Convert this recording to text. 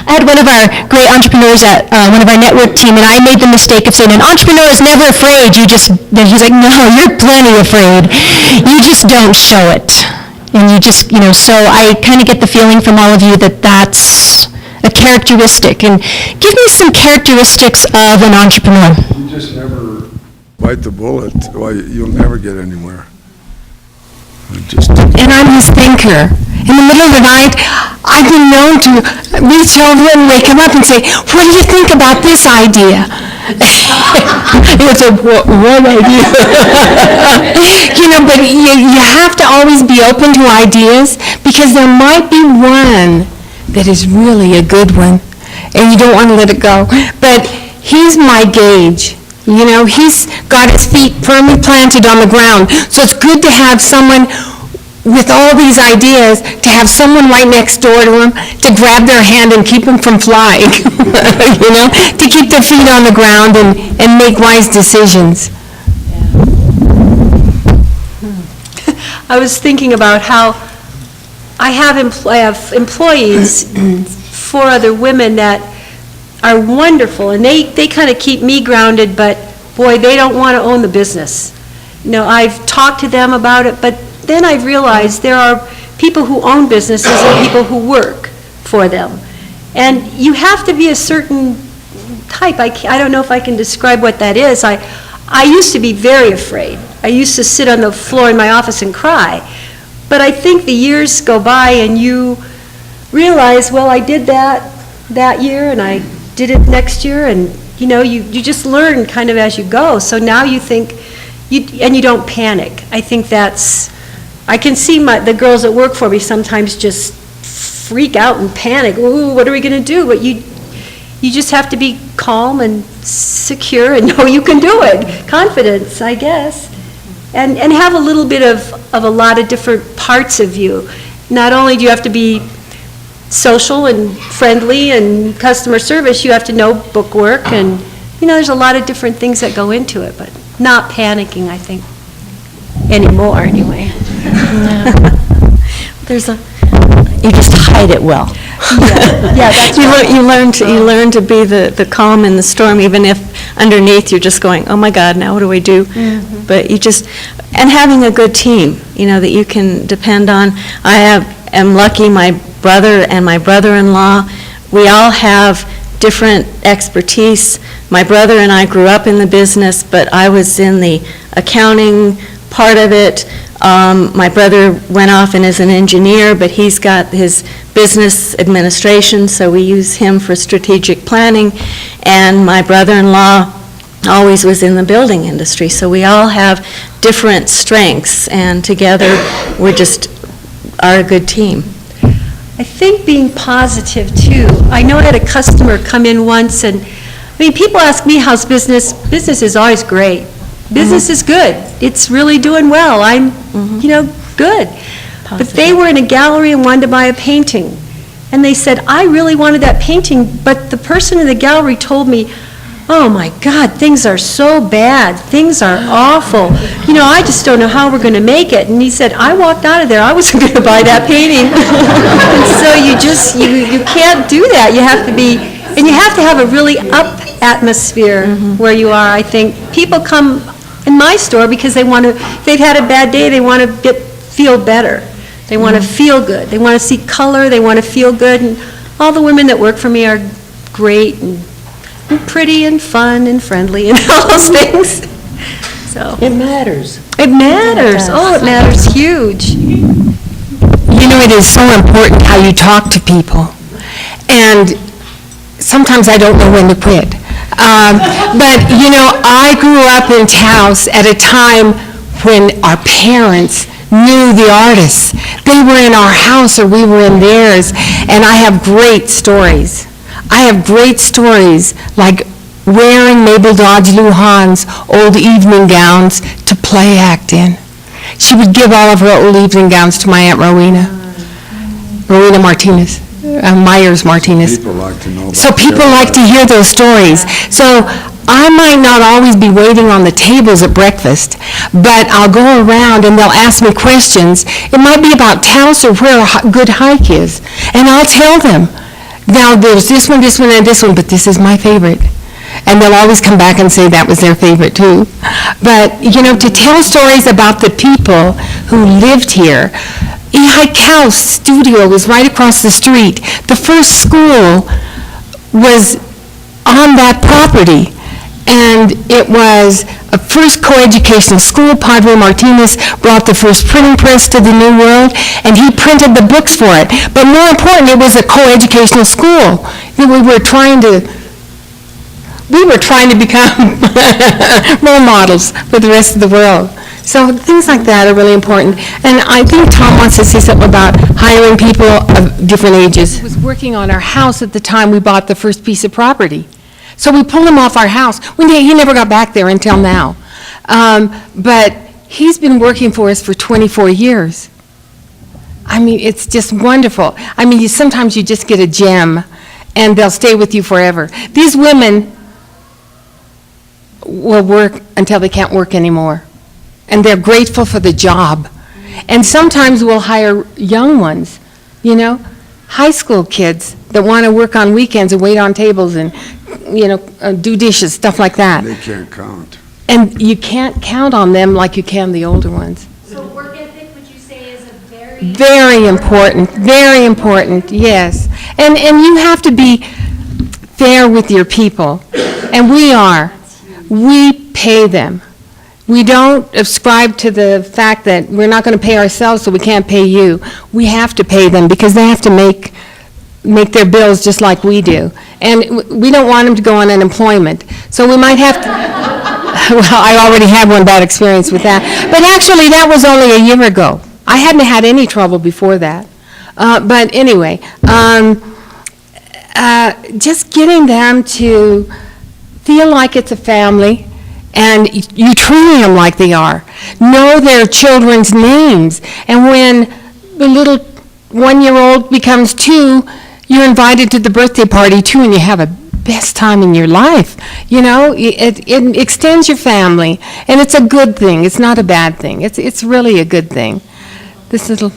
I had one of our great entrepreneurs at one of our network team, and I made the mistake of saying, an entrepreneur is never afraid. Then he's like, no, you're plenty afraid. You just don't show it. And you just, so I kind of get the feeling from all of you that that's a characteristic. And give me some characteristics of an entrepreneur. You just never bite the bullet. Well, you'll never get anywhere. And I'm his thinker. In the middle of the night, I've been known to reach over and wake him up and say, what do you think about this idea? It's a what idea? But you have to always be open to ideas, because there might be one that is really a good one, and you don't want to let it go. But he's my gauge. He's got his feet firmly planted on the ground. So it's good to have someone with all these ideas, to have someone right next door to him to grab their hand and keep them from flying, to keep their feet on the ground and make wise decisions. I was thinking about how I have employees, 4 other women that are wonderful, and they kind of keep me grounded, but boy, they don't want to own the business. I've talked to them about it, but then I've realized there are people who own businesses and people who work for them. And you have to be a certain type. I don't know if I can describe what that is. I used to be very afraid. I used to sit on the floor in my office and cry. But I think the years go by and you realize, well, I did that year and I did it next year, and you just learn kind of as you go. So now you think, and you don't panic. I think I can see the girls that work for me sometimes just freak out and panic. Ooh, what are we going to do? But you just have to be calm and secure and know you can do it. Confidence, I guess. And have a little bit of a lot of different parts of you. Not only do you have to be social and friendly and customer service, you have to know bookwork, and there's a lot of different things that go into it, but not panicking, I think, anymore anyway. No. You just hide it well. Yeah, that's right. You learn to be the calm in the storm, even if underneath you're just going, oh my God, now what do we do? Mm-hmm. But and having a good team, that you can depend on. I am lucky, my brother and my brother-in-law, we all have different expertise. My brother and I grew up in the business, but I was in the accounting part of it. My brother went off and is an engineer, but he's got his business administration, so we use him for strategic planning. And my brother-in-law always was in the building industry, so we all have different strengths, and together we are a good team. I think being positive too. I know I had a customer come in once, and people ask me how's business. Business is always great. Business is good. It's really doing well. I'm, good. Positive. But they were in a gallery and wanted to buy a painting. And they said, I really wanted that painting, but the person in the gallery told me, oh my God, things are so bad. Things are awful. I just don't know how we're going to make it. And he said, I walked out of there. I wasn't going to buy that painting. And so you can't do that. You have to have a really up atmosphere where you are. I think people come in my store because they've had a bad day, they want to feel better. They want to feel good. They want to see color. They want to feel good. And all the women that work for me are great and pretty and fun and friendly and all those things. So it matters. It matters. Oh, it matters huge. It is so important how you talk to people. And sometimes I don't know when to quit. But, I grew up in Taos at a time when our parents knew the artists. They were in our house or we were in theirs, and I have great stories. Like wearing Mabel Dodge Lujan's old evening gowns to play act in. She would give all of her old evening gowns to my Aunt Rowena Martinez. Myers Martinez. People like to know about so people like to hear those stories. So I might not always be waiting on the tables at breakfast, but I'll go around and they'll ask me questions. It might be about Taos or where a good hike is, and I'll tell them. Now, there's this one, and this one, but this is my favorite. And they'll always come back and say that was their favorite, too. But, to tell stories about the people who lived here. Ehi Kaus studio was right across the street. The first school was on that property, and it was a first coeducational school. Padre Martinez brought the first printing press to the New World, and he printed the books for it. But more important, it was a coeducational school. We were trying to become role models for the rest of the world. So things like that are really important. And I think Tom wants to say something about hiring people of different ages. He was working on our house at the time we bought the first piece of property. So we pulled him off our house. He never got back there until now. But he's been working for us for 24 years. I mean, it's just wonderful. I mean, sometimes you just get a gem, and they'll stay with you forever. These women will work until they can't work anymore. And they're grateful for the job. And sometimes we'll hire young ones, high school kids that want to work on weekends and wait on tables and, do dishes, stuff like that. They can't count. And you can't count on them like you can the older ones. So work ethic, would you say, is a Very important, yes. And you have to be fair with your people. And we are. We pay them. We don't ascribe to the fact that we're not going to pay ourselves, so we can't pay you. We have to pay them because they have to make their bills just like we do. And we don't want them to go on unemployment. So we might have to, well, I already had one bad experience with that. But actually, that was only a year ago. I hadn't had any trouble before that. But anyway, just getting them to feel like it's a family, and you treat them like they are. Know their children's names. And when the little 1-year-old becomes 2, you're invited to the birthday party too, and you have a best time in your life. It extends your family, and it's a good thing. It's not a bad thing. It's really a good thing. This little